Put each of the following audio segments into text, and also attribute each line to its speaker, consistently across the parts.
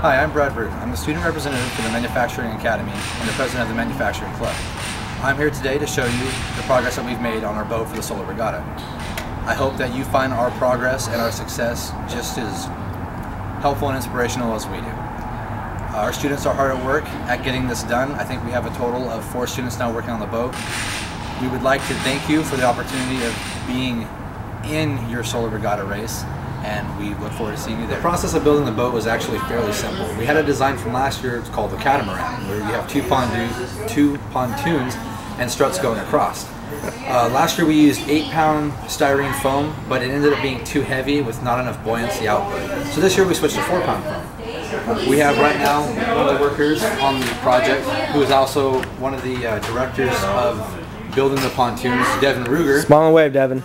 Speaker 1: Hi, I'm Brad Ruth. I'm the student representative for the Manufacturing Academy and the president of the Manufacturing Club. I'm here today to show you the progress that we've made on our boat for the Solar Regatta. I hope that you find our progress and our success just as helpful and inspirational as we do. Our students are hard at work at getting this done. I think we have a total of 4 students now working on the boat. We would like to thank you for the opportunity of being in your Solar Regatta race, and we look forward to seeing you there. The process of building the boat was actually fairly simple. We had a design from last year, it's called the catamaran, where you have two pontoons and struts going across. Last year we used 8-pound styrene foam, but it ended up being too heavy with not enough buoyancy output. So this year we switched to 4-pound foam. We have right now one of the workers on the project, who is also one of the directors of building the pontoons, Devin Ruger.
Speaker 2: Smile and wave, Devin.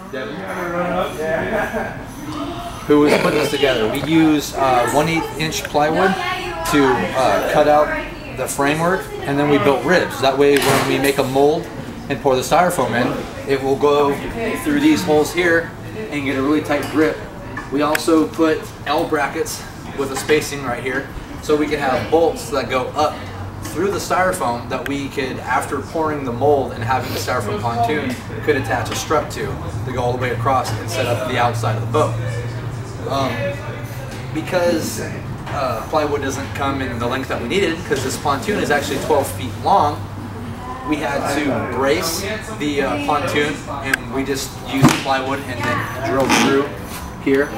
Speaker 1: Who was putting this together. We use 1/8 inch plywood to cut out the framework, and then we built ribs. That way when we make a mold and pour the styrofoam in, it will go through these holes here and get a really tight grip. We also put L brackets with a spacing right here, so we can have bolts that go up through the styrofoam that we could, after pouring the mold and having the styrofoam pontoon, could attach a strut to go all the way across and set up the outside of the boat. Because plywood doesn't come in the length that we needed, because this pontoon is actually 12 feet long, we had to brace the pontoon, and we just used plywood and then drilled through here.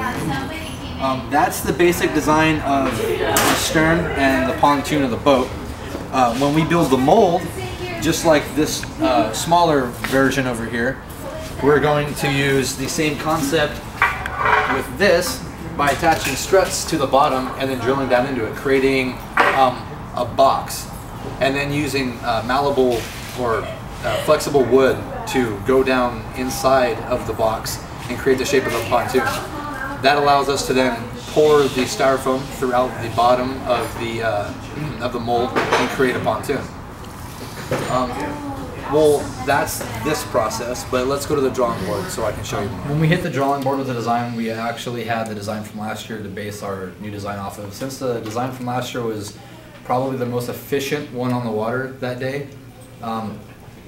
Speaker 1: That's the basic design of the stern and the pontoon of the boat. When we build the mold, just like this smaller version over here, we're going to use the same concept with this by attaching struts to the bottom and then drilling down into it, creating a box, and then using malleable or flexible wood to go down inside of the box and create the shape of a pontoon. That allows us to then pour the styrofoam throughout the bottom of the mold and create a pontoon. Well, that's this process, but let's go to the drawing board so I can show you more. When we hit the drawing board with the design, we actually had the design from last year to base our new design off of. Since the design from last year was probably the most efficient one on the water that day,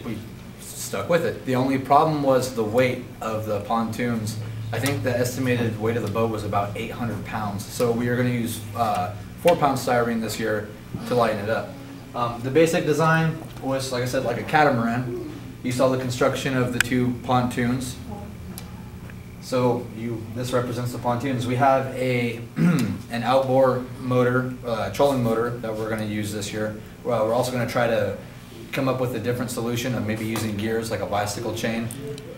Speaker 1: we stuck with it. The only problem was the weight of the pontoons. I think the estimated weight of the boat was about 800 pounds, so we are going to use 4-pound styrene this year to lighten it up. The basic design was, like I said, like a catamaran. You saw the construction of the 2 pontoons. So this represents the pontoons. We have an outboard motor, trolling motor that we're going to use this year. Well, we're also going to try to come up with a different solution of maybe using gears like a bicycle chain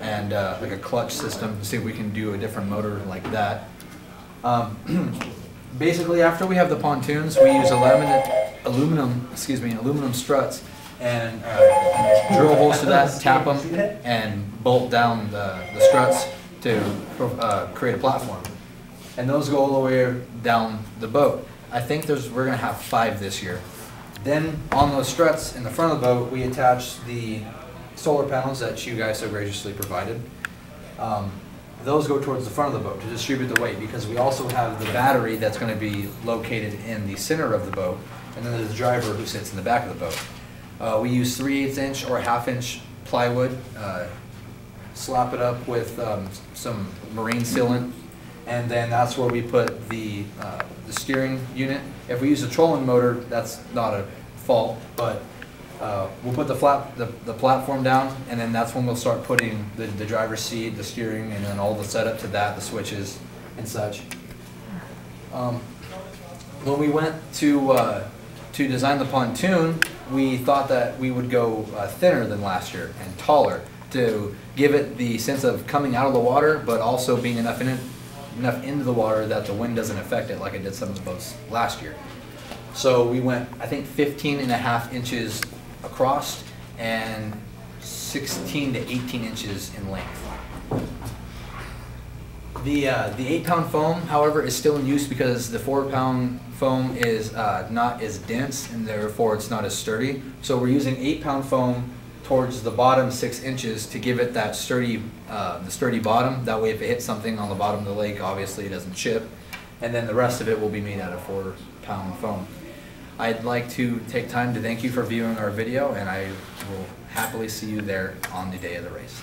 Speaker 1: and like a clutch system to see if we can do a different motor like that. Basically, after we have the pontoons, we use aluminum struts and drill holes to that, tap them, and bolt down the struts to create a platform. And those go all the way down the boat. I think we're going to have 5 this year. Then on those struts in the front of the boat, we attach the solar panels that you guys so graciously provided. Those go towards the front of the boat to distribute the weight, because we also have the battery that's going to be located in the center of the boat, and then there's the driver who sits in the back of the boat. We use 3/8 inch or 1/2 inch plywood, slap it up with some marine sealant, and then that's where we put the steering unit. If we use a trolling motor, that's not a fault, but we'll put the platform down, and then that's when we'll start putting the driver's seat, the steering, and then all the setup to that, the switches and such. When we went to design the pontoon, we thought that we would go thinner than last year and taller to give it the sense of coming out of the water, but also being enough into the water that the wind doesn't affect it like it did some of the boats last year. So we went, I think, 15.5 inches across and 16 to 18 inches in length. The 8-pound foam, however, is still in use because the 4-pound foam is not as dense, and therefore it's not as sturdy. So we're using 8-pound foam towards the bottom 6 inches to give it that sturdy, the sturdy bottom. That way if it hits something on the bottom of the lake, obviously it doesn't chip. And then the rest of it will be made out of 4 pound foam. I'd like to take time to thank you for viewing our video, and I will happily see you there on the day of the race.